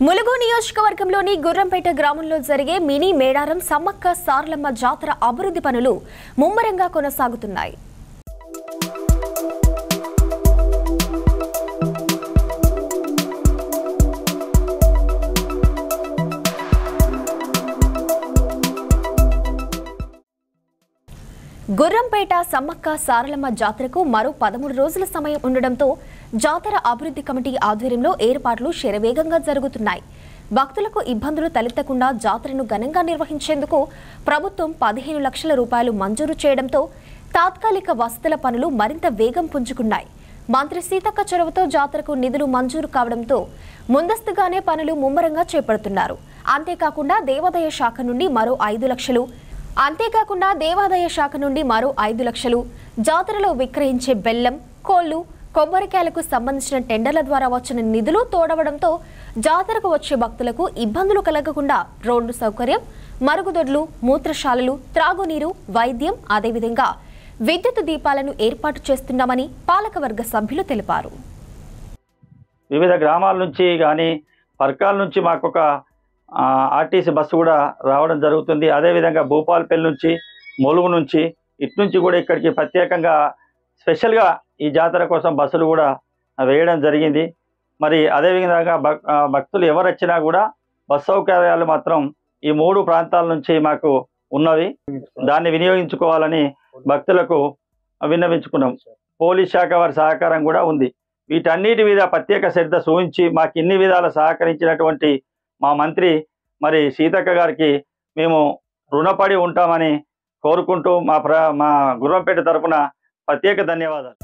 ములుగు నియోజకవర్గంలోని గుర్రంపేట గ్రామంలో జరిగే మినీ మేడారం సమ్మక్క సారలమ్మ జాతర అభివృద్ధి పనులు ముమ్మరంగా కొనసాగుతున్నాయి. గుర్రంపేట సమ్మక్క సారలమ్మ జాతరకు మరో 13 రోజుల సమయం ఉండడంతో జాతర అభివృద్ధి కమిటీ ఆధ్వర్యంలో ఏర్పాట్లు శరవేగంగా జరుగుతున్నాయి. భక్తులకు ఇబ్బందులు తలెత్తకుండా జాతరను ఘనంగా నిర్వహించేందుకు ప్రభుత్వం 15 లక్షల రూపాయలు మంజూరు చేయడంతో తాత్కాలిక వసతుల పనులు మరింత వేగం పుంజుకున్నాయి. మంత్రి సీతక్క చొరవతో జాతరకు నిధులు మంజూరు కావడంతో ముందస్తుగానే పనులు ముమ్మరంగా చేపడుతున్నారు. అంతేకాకుండా దేవాదాయ శాఖ నుండి మరో 5 లక్షలు జాతరలో విక్రయించే బెల్లం, కోళ్లు, కొబ్బరికాయలకు సంబంధించిన టెండర్ల ద్వారా వచ్చిన నిధులు తోడవడంతో జాతరకు వచ్చే భక్తులకు ఇబ్బందులు కలగకుండా రోడ్డు సౌకర్యం, మరుగుదొడ్లు, మూత్రశాలలు, త్రాగునీరు, వైద్యం, అదేవిధంగా విద్యుత్ దీపాలను ఏర్పాటు చేస్తున్నామని పాలకవర్గ సభ్యులు తెలిపారు. వివిధ గ్రామాల నుంచి కానీ పర్కాల నుంచి మాకొక ఆర్టీసీ బస్సు కూడా రావడం జరుగుతుంది. అదేవిధంగా భూపాలపల్లి నుంచి, ములుగు నుంచి, ఇటు నుంచి కూడా ఇక్కడికి ప్రత్యేకంగా స్పెషల్గా ఈ జాతర కోసం బస్సులు కూడా వేయడం జరిగింది. మరి అదేవిధంగా భక్తులు ఎవరు వచ్చినా కూడా బస్ సౌకర్యాలు మాత్రం ఈ 3 ప్రాంతాల నుంచి మాకు ఉన్నవి. దాన్ని వినియోగించుకోవాలని భక్తులకు విన్నవించుకున్నాం. పోలీస్ శాఖ వారి సహకారం కూడా ఉంది. వీటన్నిటి మీద ప్రత్యేక శ్రద్ధ చూపించి మాకు ఇన్ని విధాల సహకరించినటువంటి మా మంత్రి మరి సీతక్క గారికి మేము రుణపడి ఉంటామని కోరుకుంటూ మా గుర్రంపేట తరపున ప్రత్యేక ధన్యవాదాలు.